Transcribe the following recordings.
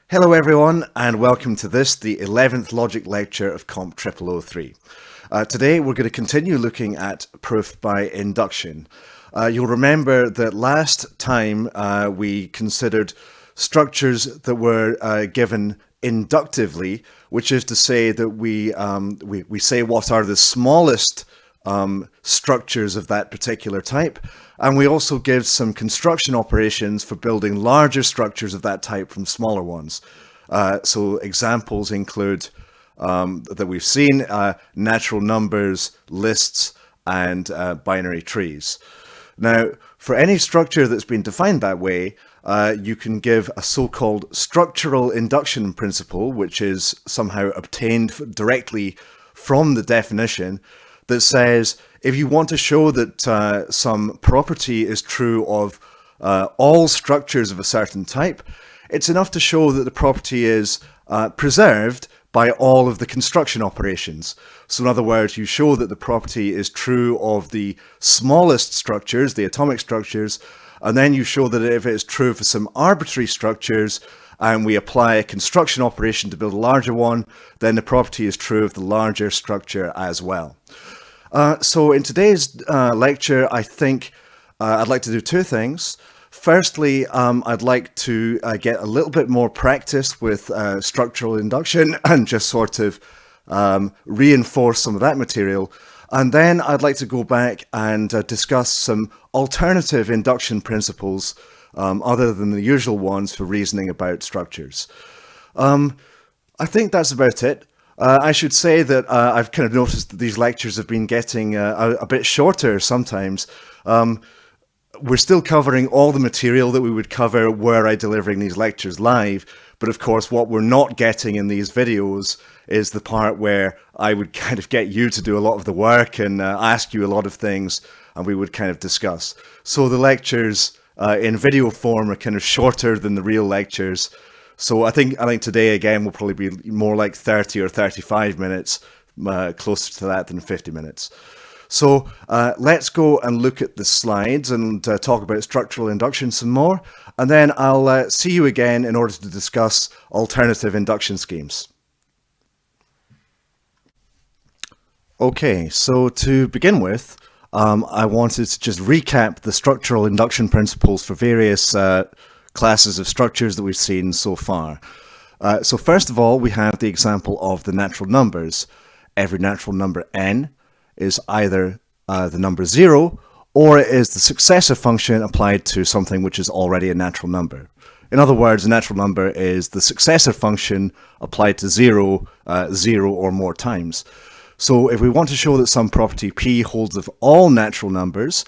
Hello everyone and welcome to this, the 11th logic lecture of Comp 0003. Today we're going to continue looking at proof by induction. You'll remember that last time we considered structures that were given inductively, which is to say that we say what are the smallest structures of that particular type, and we also give some construction operations for building larger structures of that type from smaller ones. So examples include that we've seen natural numbers, lists, and binary trees. Now, for any structure that's been defined that way, you can give a so-called structural induction principle, which is somehow obtained directly from the definition, that says if you want to show that some property is true of all structures of a certain type, it's enough to show that the property is preserved by all of the construction operations. So in other words, you show that the property is true of the smallest structures, the atomic structures, and then you show that if it is true for some arbitrary structures, and we apply a construction operation to build a larger one, then the property is true of the larger structure as well. So in today's lecture, I think I'd like to do two things. Firstly, I'd like to get a little bit more practice with structural induction and just sort of reinforce some of that material. And then I'd like to go back and discuss some alternative induction principles other than the usual ones for reasoning about structures. I think that's about it. I should say that I've kind of noticed that these lectures have been getting a bit shorter sometimes. We're still covering all the material that we would cover were I delivering these lectures live, but of course what we're not getting in these videos is the part where I would kind of get you to do a lot of the work and ask you a lot of things, and we would kind of discuss. So the lectures in video form are kind of shorter than the real lectures. So I think today again will probably be more like 30 or 35 minutes, closer to that than 50 minutes. So let's go and look at the slides and talk about structural induction some more, and then I'll see you again in order to discuss alternative induction schemes. Okay, so to begin with, I wanted to just recap the structural induction principles for various classes of structures that we've seen so far. So first of all, we have the example of the natural numbers. Every natural number n is either the number 0 or it is the successor function applied to something which is already a natural number. In other words, a natural number is the successor function applied to 0 or more times. So if we want to show that some property p holds of all natural numbers,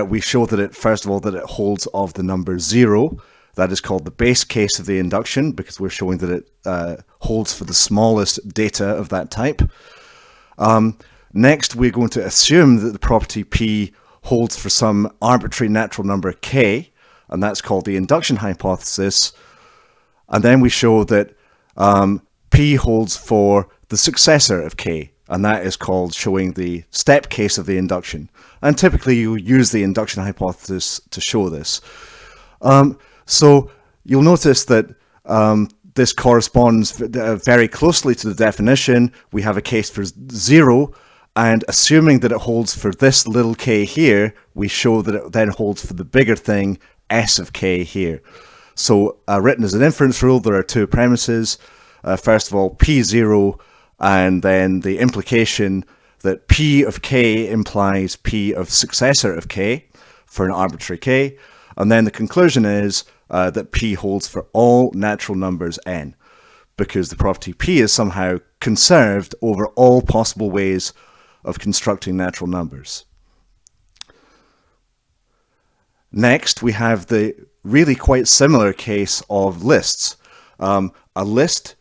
we show that it, first of all, that it holds of the number 0. That is called the base case of the induction because we're showing that it holds for the smallest data of that type. Next, we're going to assume that the property p holds for some arbitrary natural number k, and that's called the induction hypothesis. And then we show that p holds for the successor of k, and that is called showing the step case of the induction. And typically you use the induction hypothesis to show this. So you'll notice that this corresponds very closely to the definition. We have a case for 0, and assuming that it holds for this little k here, we show that it then holds for the bigger thing, s of k here. So written as an inference rule, there are two premises. First of all, p0, and then the implication that p of k implies p of successor of k for an arbitrary k. And then the conclusion is that p holds for all natural numbers n, because the property p is somehow conserved over all possible ways of constructing natural numbers. Next, we have the really quite similar case of lists. A list,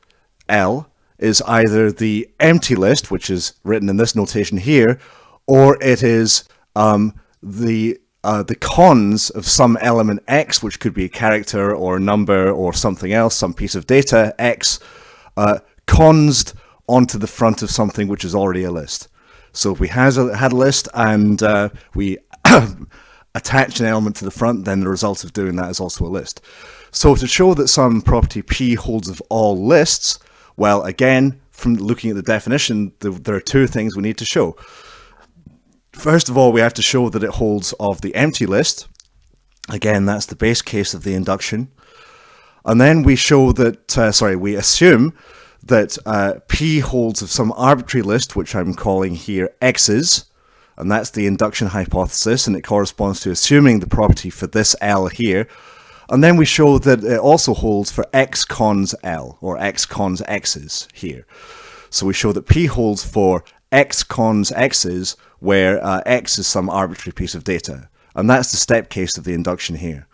L, is either the empty list, which is written in this notation here, or it is the cons of some element x, which could be a character or a number or something else, some piece of data, x, consed onto the front of something which is already a list. So if we had a list and we attach an element to the front, then the result of doing that is also a list. So to show that some property P holds of all lists, well, again, from looking at the definition, there are two things we need to show. First of all, we have to show that it holds of the empty list. Again, that's the base case of the induction. And then we show that, we assume that P holds of some arbitrary list, which I'm calling here X's, and that's the induction hypothesis, and it corresponds to assuming the property for this L here. And then we show that it also holds for X cons L, or X cons X's here. So we show that P holds for X cons X's, where X is some arbitrary piece of data. And that's the step case of the induction here.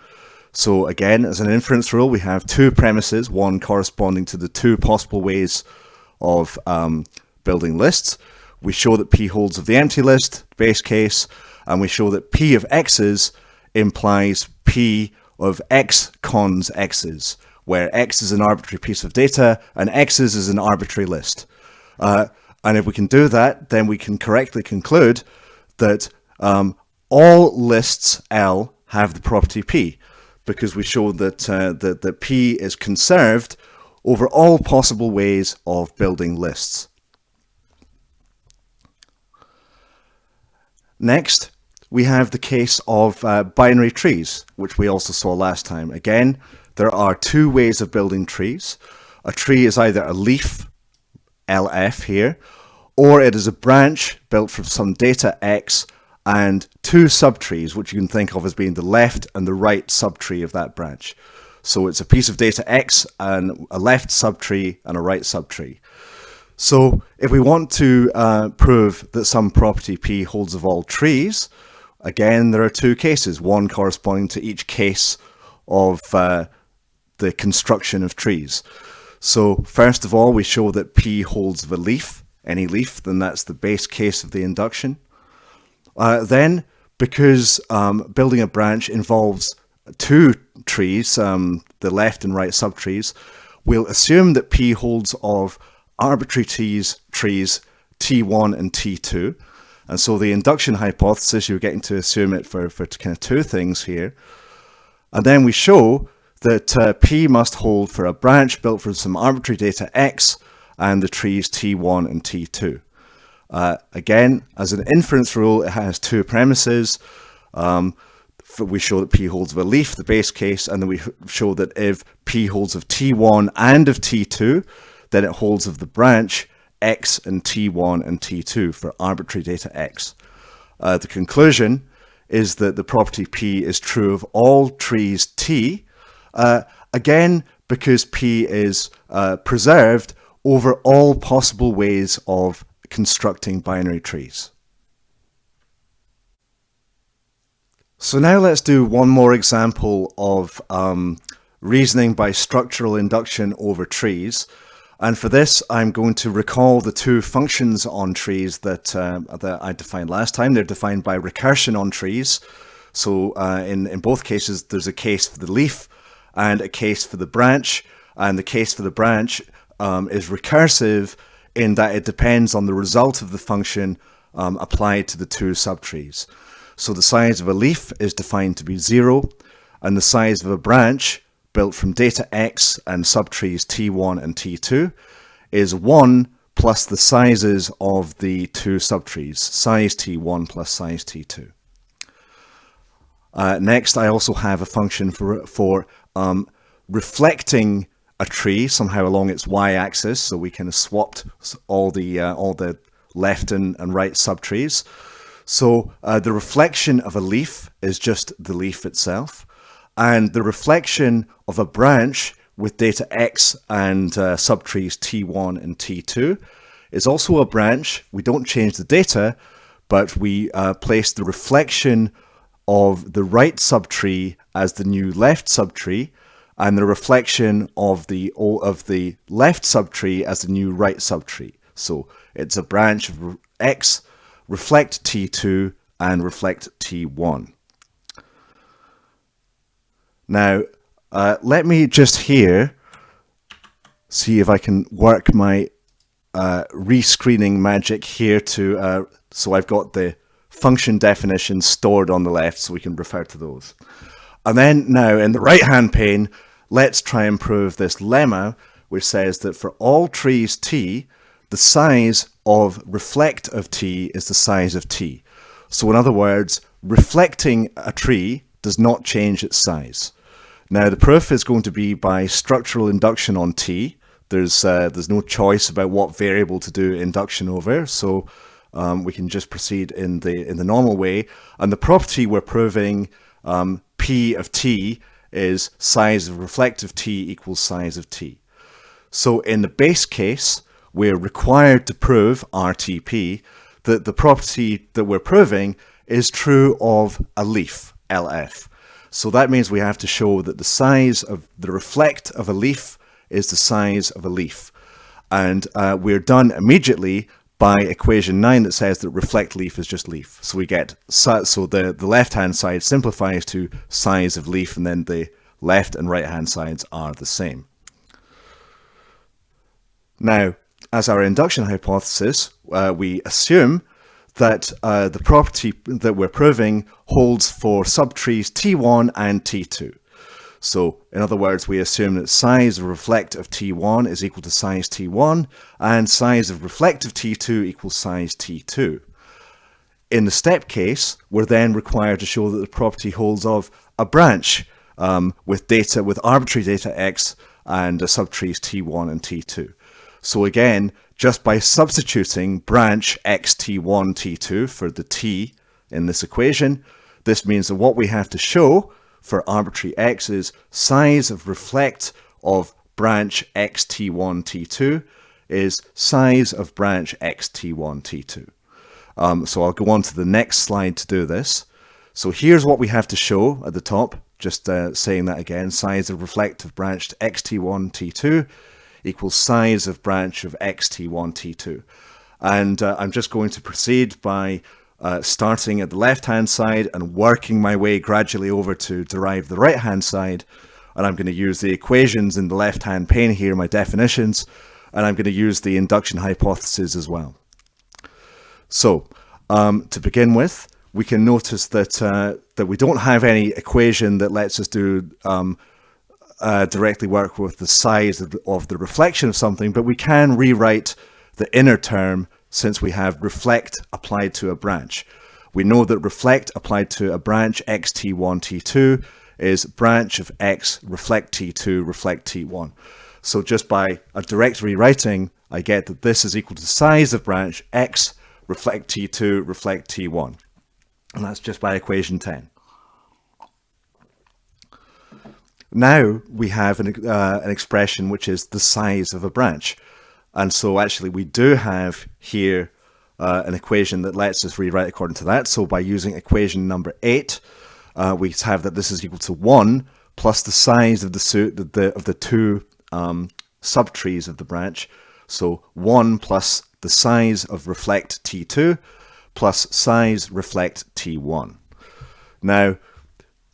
So again, as an inference rule, we have two premises, one corresponding to the two possible ways of building lists. We show that P holds of the empty list, base case, and we show that P of X's implies P of X cons X's, where X is an arbitrary piece of data and X's is an arbitrary list. And if we can do that, then we can correctly conclude that all lists L have the property P, because we show that, that P is conserved over all possible ways of building lists. Next, we have the case of binary trees, which we also saw last time. Again, there are two ways of building trees. A tree is either a leaf, LF here, or it is a branch built from some data X and two subtrees, which you can think of as being the left and the right subtree of that branch. So it's a piece of data X and a left subtree and a right subtree. So if we want to prove that some property P holds of all trees, again, there are two cases, one corresponding to each case of the construction of trees. So first of all, we show that P holds of a leaf, any leaf, then that's the base case of the induction. Then, because building a branch involves two trees, the left and right subtrees, we'll assume that P holds of arbitrary trees T1 and T2. And so the induction hypothesis, you're getting to assume it for kind of two things here. And then we show that P must hold for a branch built from some arbitrary data X and the trees T1 and T2. Again, as an inference rule, it has two premises. We show that P holds of a leaf, the base case, and then we show that if P holds of T1 and of T2, then it holds of the branch X and T1 and T2 for arbitrary data X. The conclusion is that the property P is true of all trees T, again, because P is preserved over all possible ways of constructing binary trees. So now let's do one more example of reasoning by structural induction over trees. And for this, I'm going to recall the two functions on trees that I defined last time. They're defined by recursion on trees. So in both cases, there's a case for the leaf and a case for the branch. And the case for the branch is recursive in that it depends on the result of the function applied to the two subtrees. So the size of a leaf is defined to be 0, and the size of a branch built from data X and subtrees T1 and T2 is 1 plus the sizes of the two subtrees, size T1 plus size T2. Next, I also have a function for reflecting a tree somehow along its y-axis, so we kind of swapped all the left and right subtrees. So the reflection of a leaf is just the leaf itself, and the reflection of a branch with data X and subtrees T1 and T2 is also a branch. We don't change the data, but we place the reflection of the right subtree as the new left subtree, and the reflection of the left subtree as the new right subtree. So it's a branch of X, reflect T2, and reflect T1. Now, let me just here see if I can work my rescreening magic here to, so I've got the function definitions stored on the left so we can refer to those. And then now in the right hand pane, let's try and prove this lemma, which says that for all trees T, the size of reflect of T is the size of T. So in other words, reflecting a tree does not change its size. Now the proof is going to be by structural induction on T. There's no choice about what variable to do induction over, so we can just proceed in the normal way. And the property we're proving, P of T, is size of reflective T equals size of T. So in the base case, we're required to prove RTP that the property that we're proving is true of a leaf, LF. So that means we have to show that the size of the reflect of a leaf is the size of a leaf. And we're done immediately by equation 9 that says that reflect leaf is just leaf. So we get, so the left-hand side simplifies to size of leaf, and then the left and right-hand sides are the same. Now, as our induction hypothesis, we assume that the property that we're proving holds for subtrees T1 and T2. So, in other words, we assume that size of reflect of T1 is equal to size T1, and size of reflect of T2 equals size T2. In the step case, we're then required to show that the property holds of a branch with arbitrary data x and subtrees T1 and T2. So again, just by substituting branch x T1 T2 for the T in this equation, this means that what we have to show for arbitrary x is size of reflect of branch x T1 T2 is size of branch x T1 T2. So I'll go on to the next slide to do this. So here's what we have to show at the top, just saying that again, size of reflect of branch x T1 T2 equals size of branch of x T1 T2. And I'm just going to proceed by starting at the left-hand side and working my way gradually over to derive the right-hand side. And I'm going to use the equations in the left-hand pane here, my definitions, and I'm going to use the induction hypothesis as well. So, to begin with, we can notice that that we don't have any equation that lets us do directly work with the size of the reflection of something, but we can rewrite the inner term since we have reflect applied to a branch. We know that reflect applied to a branch x T1 T2 is branch of x reflect T2 reflect T1. So just by a direct rewriting, I get that this is equal to size of branch x reflect T2 reflect T1. And that's just by equation 10. Now we have an expression which is the size of a branch. And so actually we do have here an equation that lets us rewrite according to that. So by using equation number 8, we have that this is equal to 1 plus the size of the two subtrees of the branch. So 1 plus the size of reflect T2 plus size reflect T1. Now,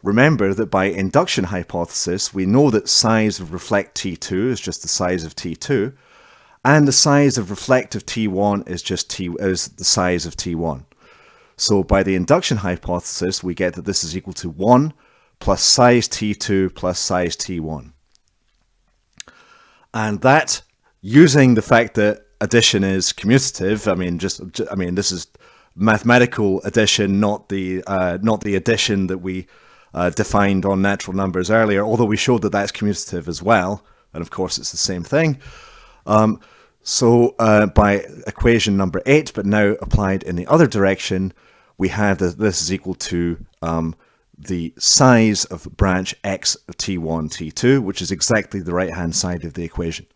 remember that by induction hypothesis, we know that size of reflect T2 is just the size of T2, and the size of reflect of T1 is just the size of T1. So by the induction hypothesis, we get that this is equal to 1 plus size T2 plus size T1. And that, using the fact that addition is commutative, I mean, this is mathematical addition, not the addition that we defined on natural numbers earlier, although we showed that that's commutative as well, and of course it's the same thing. So by equation number 8, but now applied in the other direction, we have that this is equal to the size of branch x of T1 T2, which is exactly the right hand side of the equation.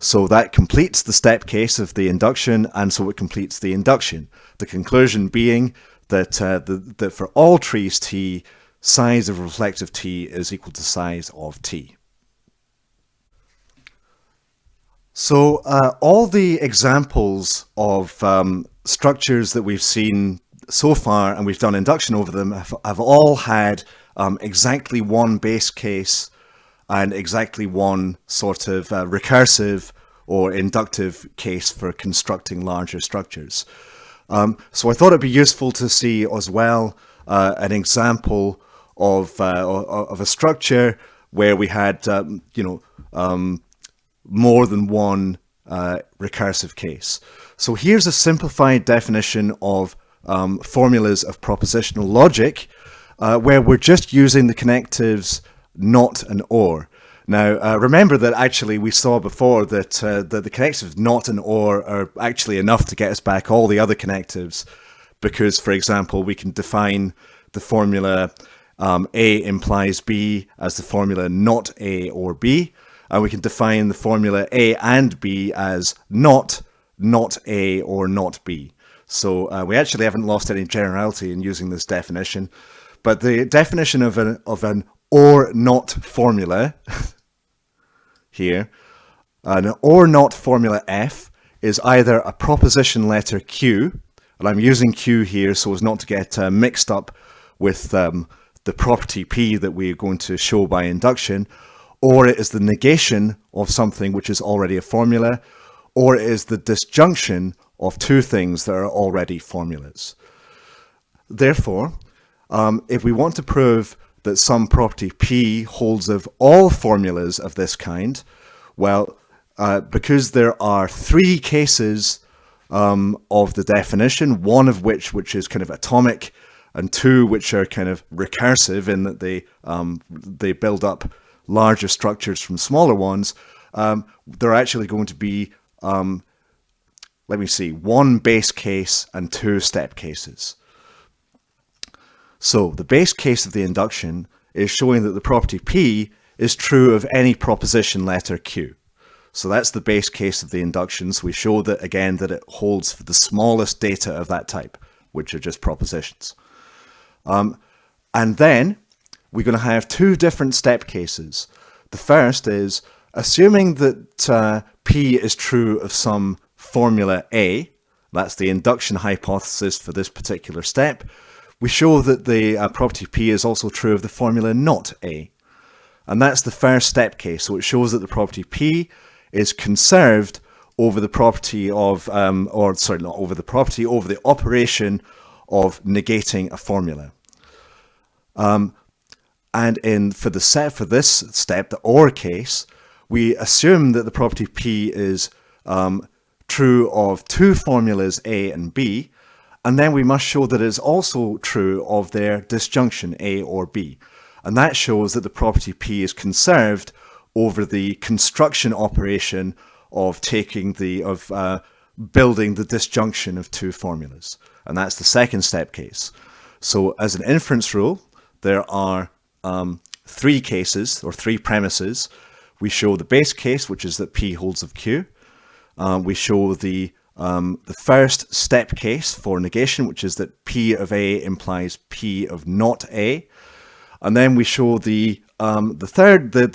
So that completes the step case of the induction, and so it completes the induction. The conclusion being that that for all trees T, size of reflective T is equal to size of T. So all the examples of structures that we've seen so far, and we've done induction over them, have all had exactly one base case and exactly one sort of recursive or inductive case for constructing larger structures. So I thought it'd be useful to see as well an example of a structure where we had, more than one recursive case. So here's a simplified definition of formulas of propositional logic, where we're just using the connectives not and or. Now, remember that actually we saw before that, that the connectives not and or are actually enough to get us back all the other connectives, because, for example, we can define the formula A implies B as the formula not A or B, and we can define the formula A and B as not A or not B. So we actually haven't lost any generality in using this definition, but the definition of an or not formula here, an or not formula F is either a proposition letter Q, and I'm using Q here so as not to get mixed up with the property P that we're going to show by induction, or it is the negation of something which is already a formula, or it is the disjunction of two things that are already formulas. Therefore, if we want to prove that some property P holds of all formulas of this kind, well, because there are three cases of the definition, one of which is kind of atomic, and two which are kind of recursive in that they build up larger structures from smaller ones, there are actually going to be, one base case and two step cases. So the base case of the induction is showing that the property P is true of any proposition letter Q. So that's the base case of the inductions. We show that, again, that it holds for the smallest data of that type, which are just propositions. And then we're going to have two different step cases. The first is assuming that P is true of some formula A, that's the induction hypothesis for this particular step, we show that the property P is also true of the formula not A. And that's the first step case. So it shows that the property P is conserved over the property of, over the operation of negating a formula. And for this step, the OR case, we assume that the property P is true of two formulas A and B, and then we must show that it is also true of their disjunction A or B. And that shows that the property P is conserved over the construction operation of building the disjunction of two formulas. And that's the second step case. So as an inference rule, there are three cases or three premises. We show the base case, which is that P holds of Q. We show the first step case for negation, which is that P of A implies P of not A. And then we show the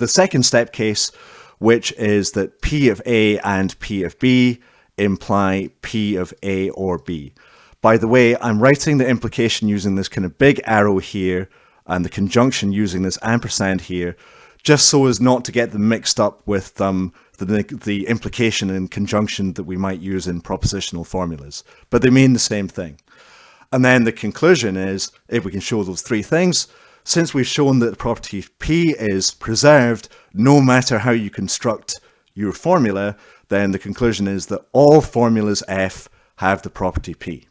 second step case, which is that P of A and P of B imply P of A or B. By the way, I'm writing the implication using this kind of big arrow here and the conjunction using this ampersand here, just so as not to get them mixed up with the implication and conjunction that we might use in propositional formulas. But they mean the same thing. And then the conclusion is, if we can show those three things, since we've shown that the property P is preserved no matter how you construct your formula, then the conclusion is that all formulas F have the property P.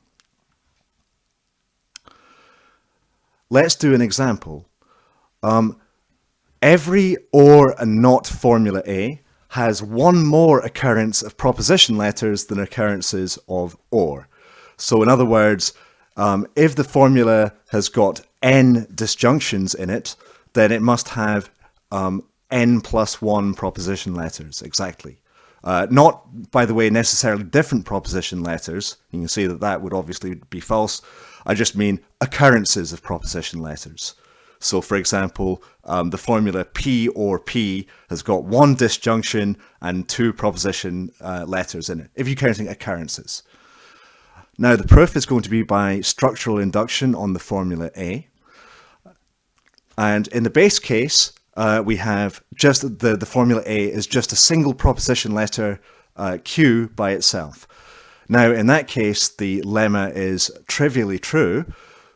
Let's do an example. Every OR and NOT formula A has one more occurrence of proposition letters than occurrences of OR. So in other words, if the formula has got n disjunctions in it, then it must have n plus 1 proposition letters, exactly. Not, by the way, necessarily different proposition letters. You can see that that would obviously be false. I just mean occurrences of proposition letters. So, for example, the formula P or P has got one disjunction and two proposition letters in it, if you're counting occurrences. Now, the proof is going to be by structural induction on the formula A. And in the base case, we have just the formula A is just a single proposition letter Q by itself. Now, in that case, the lemma is trivially true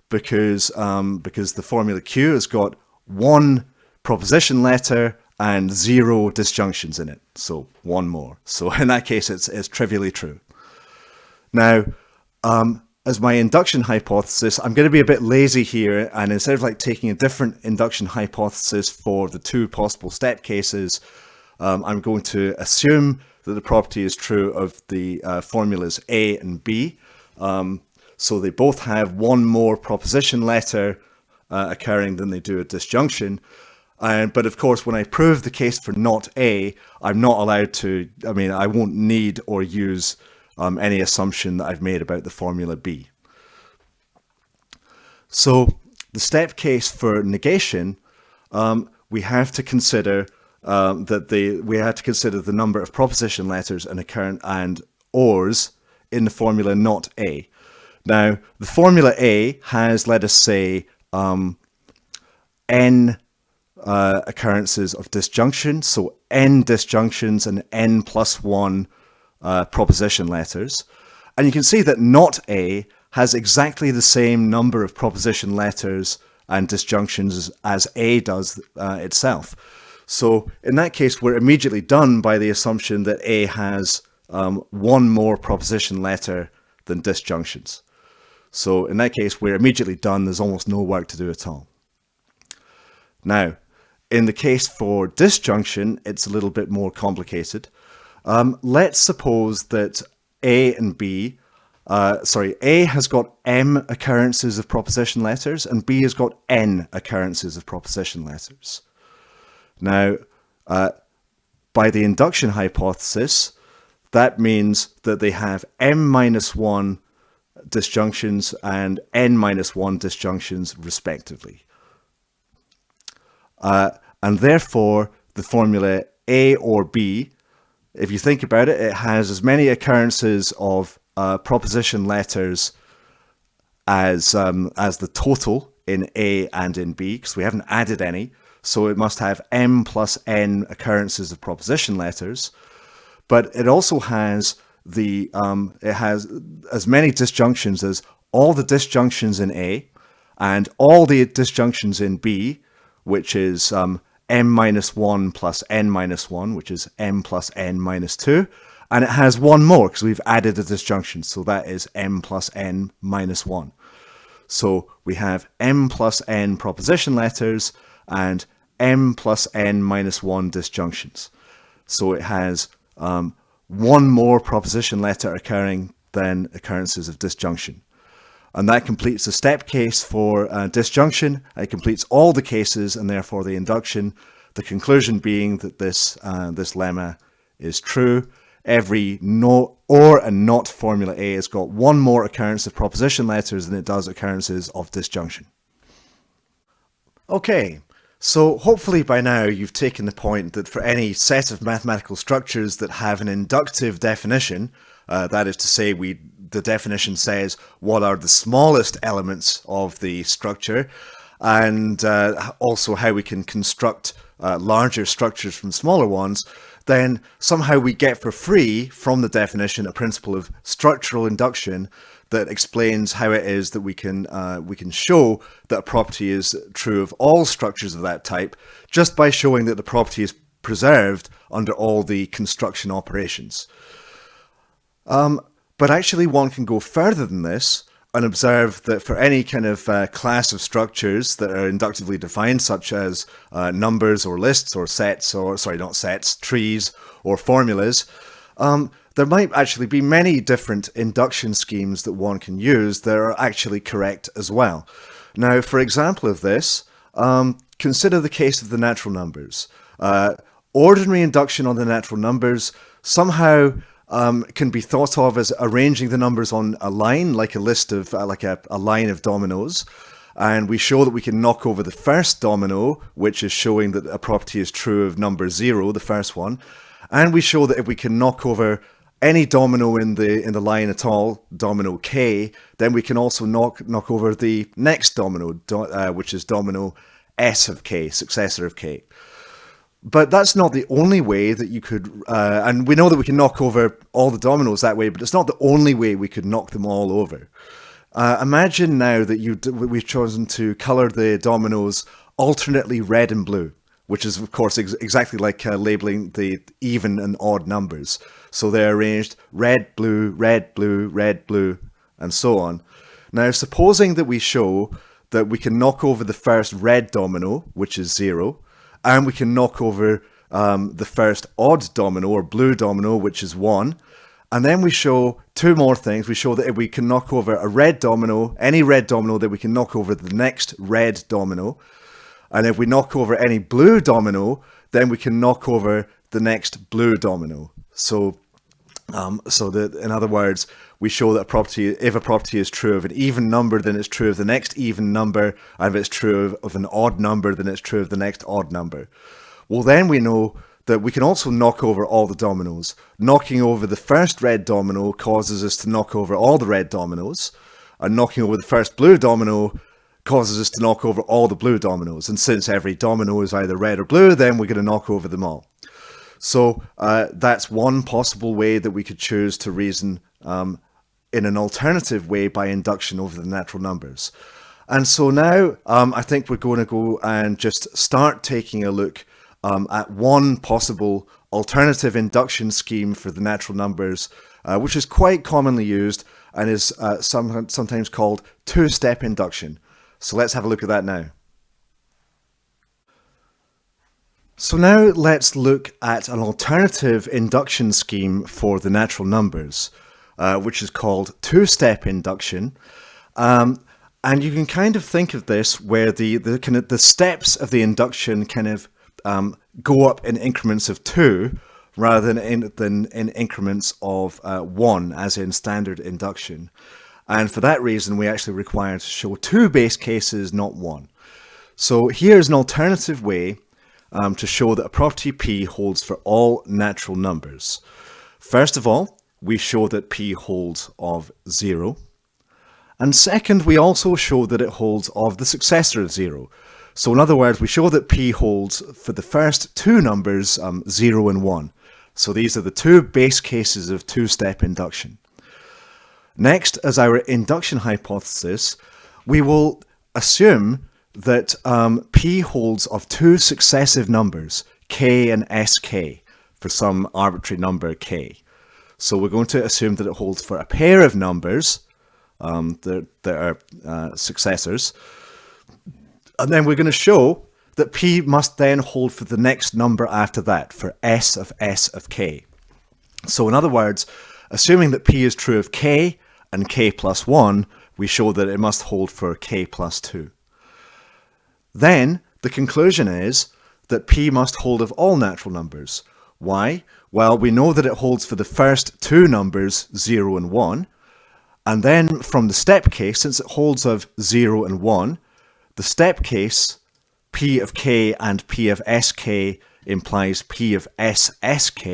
because the formula Q has got one proposition letter and 0 disjunctions in it. So one more. So in that case, it's trivially true. Now, as my induction hypothesis, I'm going to be a bit lazy here, and instead of like taking a different induction hypothesis for the 2 possible step cases, I'm going to assume that the property is true of the formulas A and B. So they both have one more proposition letter occurring than they do a disjunction. But of course, when I prove the case for not A, I'm not allowed to, I won't need or use any assumption that I've made about the formula B. So the step case for negation, we have to consider the number of proposition letters and ors in the formula not A. Now, the formula A has, let us say, n occurrences of disjunction, so n disjunctions and n plus 1 proposition letters. And you can see that not A has exactly the same number of proposition letters and disjunctions as A does itself. So in that case, we're immediately done by the assumption that A has one more proposition letter than disjunctions. So in that case, we're immediately done. There's almost no work to do at all. Now, in the case for disjunction, it's a little bit more complicated. Let's suppose that A has got m occurrences of proposition letters and B has got n occurrences of proposition letters. Now, by the induction hypothesis, that means that they have m-1 disjunctions and n-1 disjunctions respectively. And therefore, the formula A or B, if you think about it, it has as many occurrences of proposition letters as the total in A and in B, because we haven't added any. So it must have m plus n occurrences of proposition letters. But it also has it has as many disjunctions as all the disjunctions in A and all the disjunctions in B, which is m-1 plus n-1, which is m plus n-2. And it has one more because we've added a disjunction. So that is m plus n-1. So we have m plus n proposition letters and m plus n-1 disjunctions. So it has one more proposition letter occurring than occurrences of disjunction. And that completes the step case for disjunction. It completes all the cases and therefore the induction. The conclusion being that this lemma is true. Every or and not formula A has got one more occurrence of proposition letters than it does occurrences of disjunction. Okay, so hopefully by now you've taken the point that for any set of mathematical structures that have an inductive definition, that is to say the definition says what are the smallest elements of the structure, and also how we can construct larger structures from smaller ones, then somehow we get for free from the definition a principle of structural induction that explains how it is that we can show that a property is true of all structures of that type just by showing that the property is preserved under all the construction operations. But actually one can go further than this and observe that for any kind of class of structures that are inductively defined, such as numbers or lists or sets, or sorry, not sets, trees or formulas, there might actually be many different induction schemes that one can use that are actually correct as well. Now, for example of this, consider the case of the natural numbers. Ordinary induction on the natural numbers somehow can be thought of as arranging the numbers on a line, like a list of, like a line of dominoes. And we show that we can knock over the first domino, which is showing that a property is true of number 0, the first one. And we show that if we can knock over any domino in the line at all, domino k, then we can also knock over the next domino, which is domino s of k, successor of k. But that's not the only way that you could, and we know that we can knock over all the dominoes that way, but it's not the only way we could knock them all over. Imagine now that we've chosen to color the dominoes alternately red and blue. which is of course exactly like labeling the even and odd numbers. So they're arranged red, blue, red, blue, red, blue, and so on. Now, supposing that we show that we can knock over the first red domino, which is 0, and we can knock over the first odd domino or blue domino, which is 1, and then we show two more things. We show that if we can knock over a red domino, any red domino, that we can knock over the next red domino. And if we knock over any blue domino, then we can knock over the next blue domino. So that, in other words, we show that if a property is true of an even number, then it's true of the next even number. And if it's true of an odd number, then it's true of the next odd number. Well, then we know that we can also knock over all the dominoes. Knocking over the first red domino causes us to knock over all the red dominoes. And knocking over the first blue domino causes us to knock over all the blue dominoes. And since every domino is either red or blue, then we're going to knock over them all. So that's one possible way that we could choose to reason in an alternative way by induction over the natural numbers. And so now I think we're going to go and just start taking a look at one possible alternative induction scheme for the natural numbers, which is quite commonly used and is sometimes called two-step induction. So let's have a look at that now. So now let's look at an alternative induction scheme for the natural numbers, which is called two-step induction. And you can kind of think of this where the steps of the induction kind of go up in increments of 2 rather than in increments of 1, as in standard induction. And for that reason, we actually require to show 2 base cases, not 1. So here's an alternative way to show that a property P holds for all natural numbers. First of all, we show that P holds of 0. And second, we also show that it holds of the successor of 0. So in other words, we show that P holds for the first 2 numbers, 0 and 1. So these are the 2 base cases of two-step induction. Next, as our induction hypothesis, we will assume that P holds of 2 successive numbers, k and sk, for some arbitrary number k. So we're going to assume that it holds for a pair of numbers that are successors. And then we're going to show that P must then hold for the next number after that, for s of k. So in other words, assuming that P is true of k and k plus 1, we show that it must hold for k plus 2. Then the conclusion is that P must hold of all natural numbers. Why? Well, we know that it holds for the first 2 numbers, 0 and 1. And then from the step case, since it holds of 0 and 1, the step case, P of k and P of sk implies P of sk.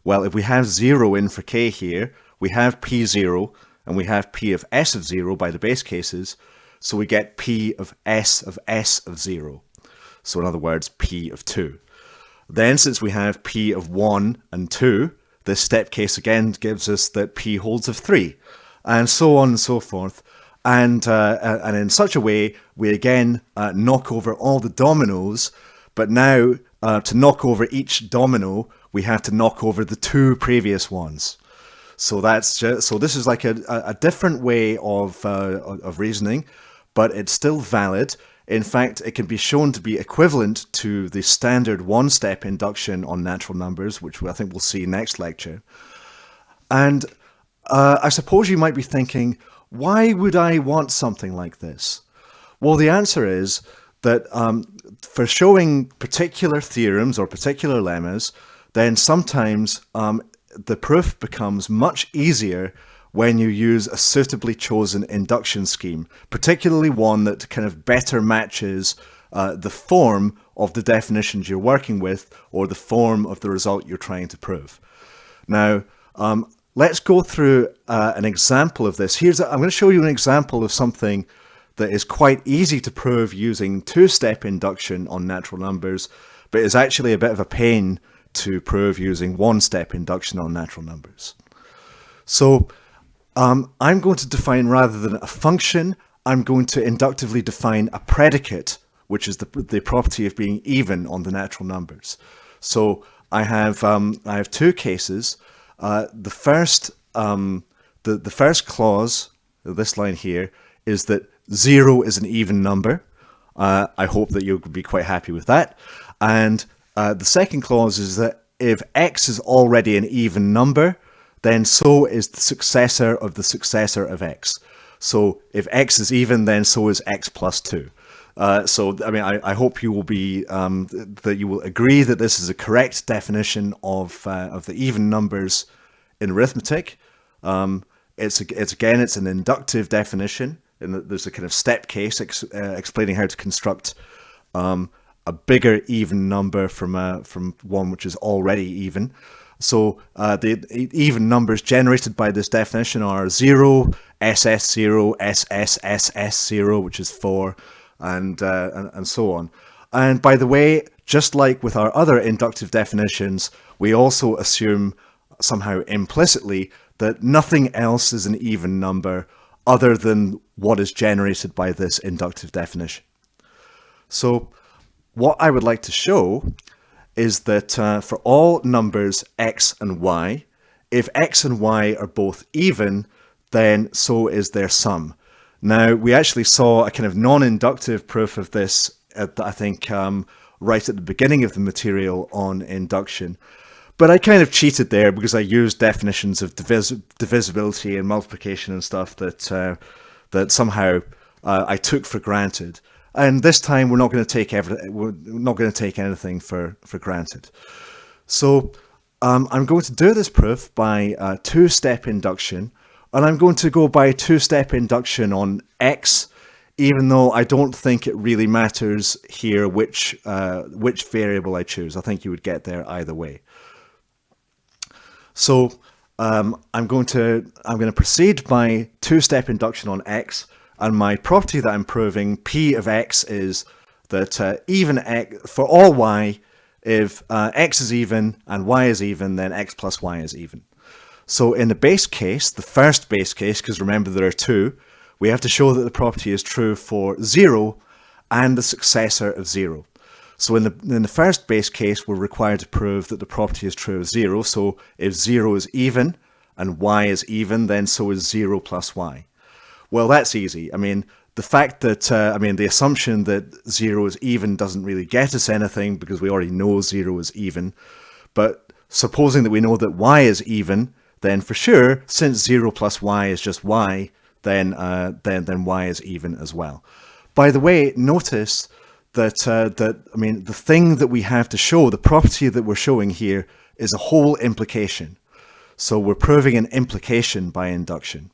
Well, if we have 0 in for k here, we have P0 and we have P of s of 0 by the base cases. So we get P of s of 0. So in other words, P of 2. Then since we have P of 1 and 2, this step case again gives us that P holds of 3. And so on and so forth. And in such a way, we again knock over all the dominoes, but now to knock over each domino, we have to knock over the 2 previous ones. So this is like a different way of reasoning, but it's still valid. In fact, it can be shown to be equivalent to the standard one-step induction on natural numbers, which I think we'll see next lecture. And I suppose you might be thinking, why would I want something like this? Well, the answer is that for showing particular theorems or particular lemmas, then sometimes the proof becomes much easier when you use a suitably chosen induction scheme, particularly one that kind of better matches the form of the definitions you're working with or the form of the result you're trying to prove. Now, let's go through an example of this. I'm going to show you an example of something that is quite easy to prove using two-step induction on natural numbers, but is actually a bit of a pain to prove using one-step induction on natural numbers. So I'm going to define, rather than a function, I'm going to inductively define a predicate which is the property of being even on the natural numbers. So I have two cases. The first clause, this line here, is that 0 is an even number. I hope that you'll be quite happy with that. And the second clause is that if x is already an even number, then so is the successor of the successor of x. So if x is even, then so is x plus 2. So, I mean, I hope you will be that you will agree that this is a correct definition of the even numbers in arithmetic. It's an inductive definition, and there's a kind of step case explaining how to construct a bigger even number from one which is already even. So the even numbers generated by this definition are 0, SS0, SSSS0, which is 4, and so on. And by the way, just like with our other inductive definitions, we also assume somehow implicitly that nothing else is an even number other than what is generated by this inductive definition. So what I would like to show is that for all numbers x and y, if x and y are both even, then so is their sum. Now, we actually saw a kind of non-inductive proof of this, I think, right at the beginning of the material on induction. But I kind of cheated there because I used definitions of divisibility and multiplication and stuff that somehow I took for granted. And this time we're not going to take anything for granted. So I'm going to do this proof by two-step induction, and I'm going to go by two-step induction on x, even though I don't think it really matters here which variable I choose. I think you would get there either way. So I'm going to proceed by two-step induction on x. And my property that I'm proving, P of x, is that even x, for all y, if x is even and y is even, then x plus y is even. So in the base case, the first base case, because remember there are two, we have to show that the property is true for 0 and the successor of 0. So in the first base case, we're required to prove that the property is true of 0. So if 0 is even and y is even, then so is 0 plus y. Well, that's easy. I mean, the fact that, the assumption that 0 is even doesn't really get us anything because we already know 0 is even. But supposing that we know that y is even, then for sure, since 0 plus y is just y, then y is even as well. By the way, notice that, the thing that we have to show, the property that we're showing here, is a whole implication. So we're proving an implication by induction.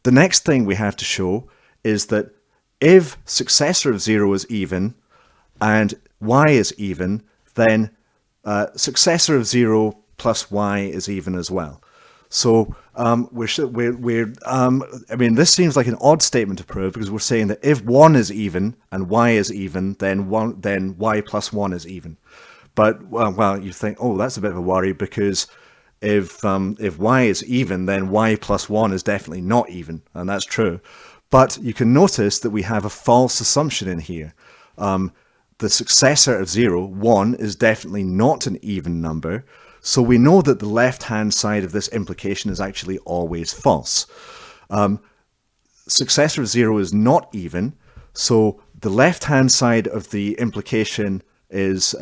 The next thing we have to show is that if successor of 0 is even and y is even, then successor of 0 plus y is even as well. So this seems like an odd statement to prove because we're saying that if 1 is even and y is even, then y plus 1 is even. But well, you think, oh, that's a bit of a worry because if y is even, then y plus 1 is definitely not even, and that's true. But you can notice that we have a false assumption in here. The successor of 0, 1, is definitely not an even number, so we know that the left-hand side of this implication is actually always false. Successor of 0 is not even, so the left-hand side of the implication is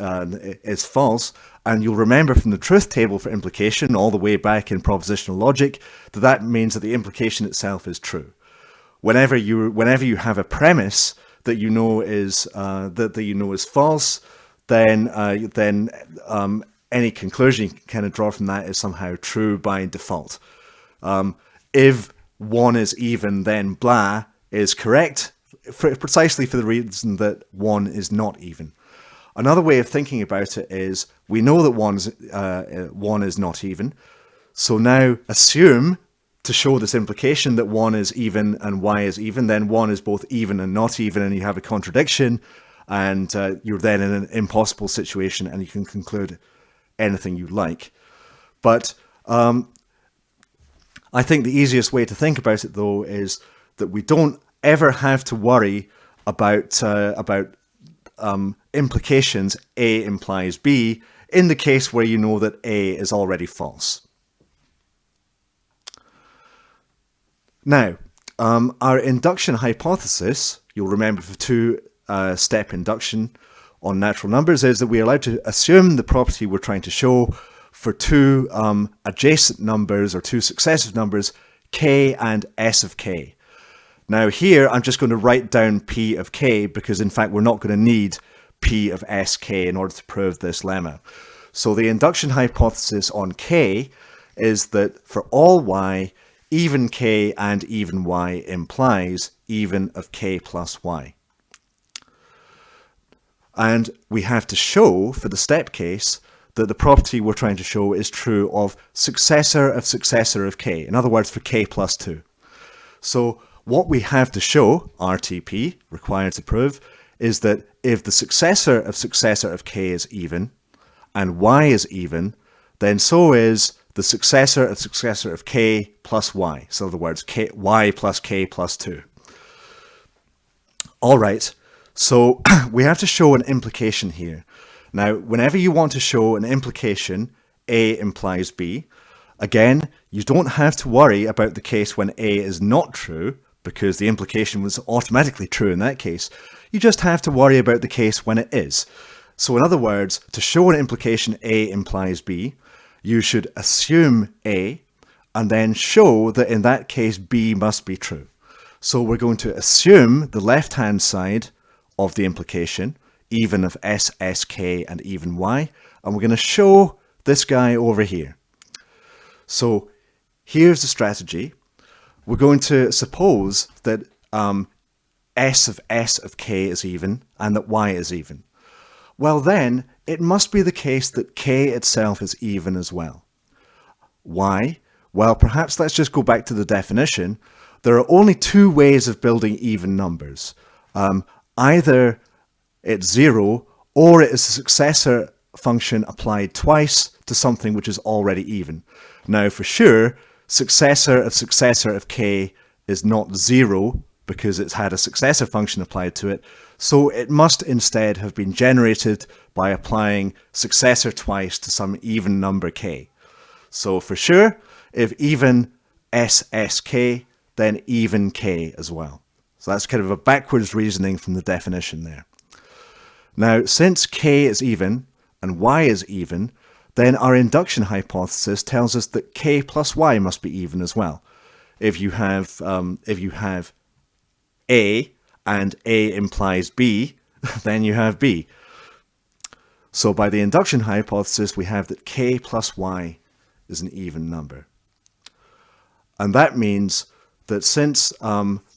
false. And you'll remember from the truth table for implication all the way back in propositional logic that means that the implication itself is true. Whenever you have a premise that you know is false, then any conclusion you can kind of draw from that is somehow true by default. If 1 is even, then blah is correct, precisely for the reason that 1 is not even. Another way of thinking about it is we know that 1 is not even. So now assume, to show this implication that 1 is even and y is even, then 1 is both even and not even, and you have a contradiction, and you're then in an impossible situation and you can conclude anything you like. But I think the easiest way to think about it, though, is that we don't ever have to worry about implications A implies B in the case where you know that A is already false. Now, our induction hypothesis, you'll remember for two-step induction on natural numbers, is that we are allowed to assume the property we're trying to show for two adjacent numbers or two successive numbers, k and s of k. Now here I'm just going to write down p of k because in fact we're not going to need p of sk in order to prove this lemma. So the induction hypothesis on k is that for all y, even k and even y implies even of k plus y. And we have to show, for the step case, that the property we're trying to show is true of successor of k. In other words, for k plus 2. So what we have to show, RTP, required to prove, is that if the successor of k is even, and y is even, then so is the successor of k plus y. So in other words, y plus k plus 2. All right, so we have to show an implication here. Now, whenever you want to show an implication, A implies B, again, you don't have to worry about the case when A is not true, because the implication was automatically true in that case. You just have to worry about the case when it is. So in other words, to show an implication A implies B, you should assume A, and then show that in that case B must be true. So we're going to assume the left-hand side of the implication, even of s, sk, and even y, and we're going to show this guy over here. So here's the strategy. We're going to suppose that s of k is even and that y is even. Well then, it must be the case that k itself is even as well. Why? Well, perhaps let's just go back to the definition. There are only two ways of building even numbers. Either it's 0, or it is a successor function applied twice to something which is already even. Now, for sure, successor of k is not 0 because it's had a successor function applied to it, so it must instead have been generated by applying successor twice to some even number k. So for sure, if even sk, then even k as well. So that's kind of a backwards reasoning from the definition there. Now, since k is even and y is even, then our induction hypothesis tells us that k plus y must be even as well. If you have A and A implies B, then you have B. So by the induction hypothesis, we have that k plus y is an even number. And that means that since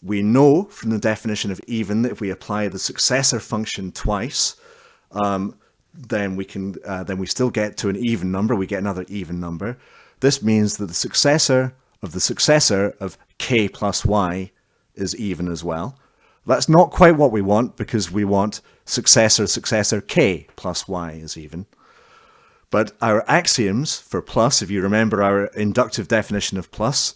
we know from the definition of even that if we apply the successor function twice, then we still get to an even number. We get another even number. This means that the successor of k plus y is even as well. That's not quite what we want, because we want successor k plus y is even. But our axioms for plus, if you remember our inductive definition of plus,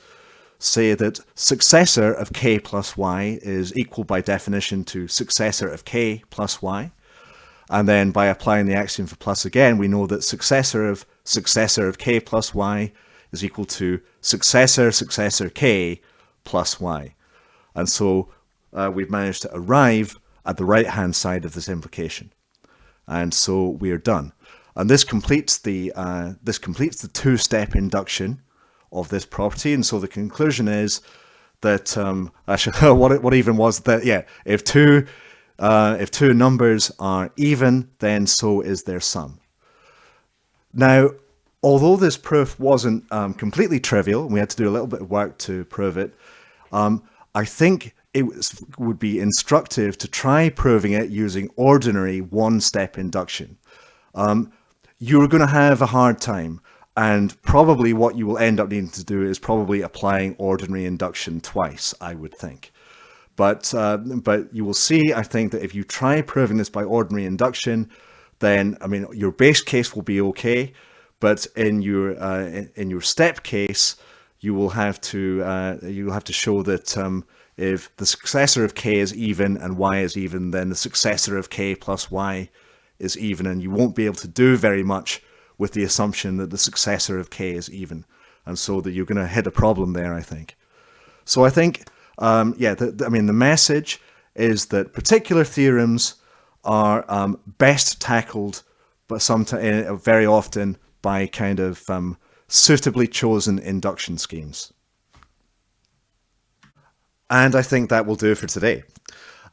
say that successor of k plus y is equal by definition to successor of k plus y. And then by applying the axiom for plus again, we know that successor of k plus y is equal to successor k plus y. And so we've managed to arrive at the right-hand side of this implication. And so we are done. And this completes the two-step induction of this property. And so the conclusion is that actually, what even was that? Yeah, if two numbers are even, then so is their sum. Now, although this proof wasn't completely trivial, and we had to do a little bit of work to prove it, I think it would be instructive to try proving it using ordinary one-step induction. You're going to have a hard time, and probably what you will end up needing to do is probably applying ordinary induction twice, I would think. But you will see, I think, that if you try proving this by ordinary induction, then, I mean, your base case will be okay, but in your step case, you will have to show that if the successor of k is even and y is even, then the successor of k plus y is even, and you won't be able to do very much with the assumption that the successor of k is even, and so that you're going to hit a problem there, I think. So I think, the message is that particular theorems are best tackled, but sometimes very often by kind of suitably chosen induction schemes. And I think that will do it for today.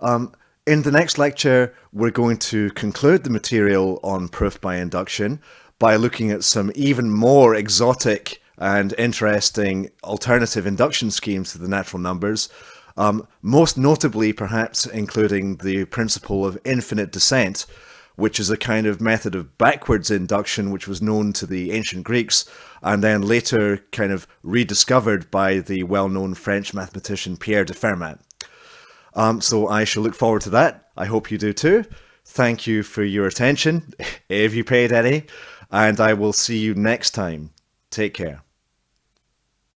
In the next lecture, we're going to conclude the material on proof by induction by looking at some even more exotic and interesting alternative induction schemes to the natural numbers, most notably perhaps including the principle of infinite descent, which is a kind of method of backwards induction which was known to the ancient Greeks and then later kind of rediscovered by the well-known French mathematician Pierre de Fermat. So I shall look forward to that. I hope you do too. Thank you for your attention, if you paid any, and I will see you next time. Take care.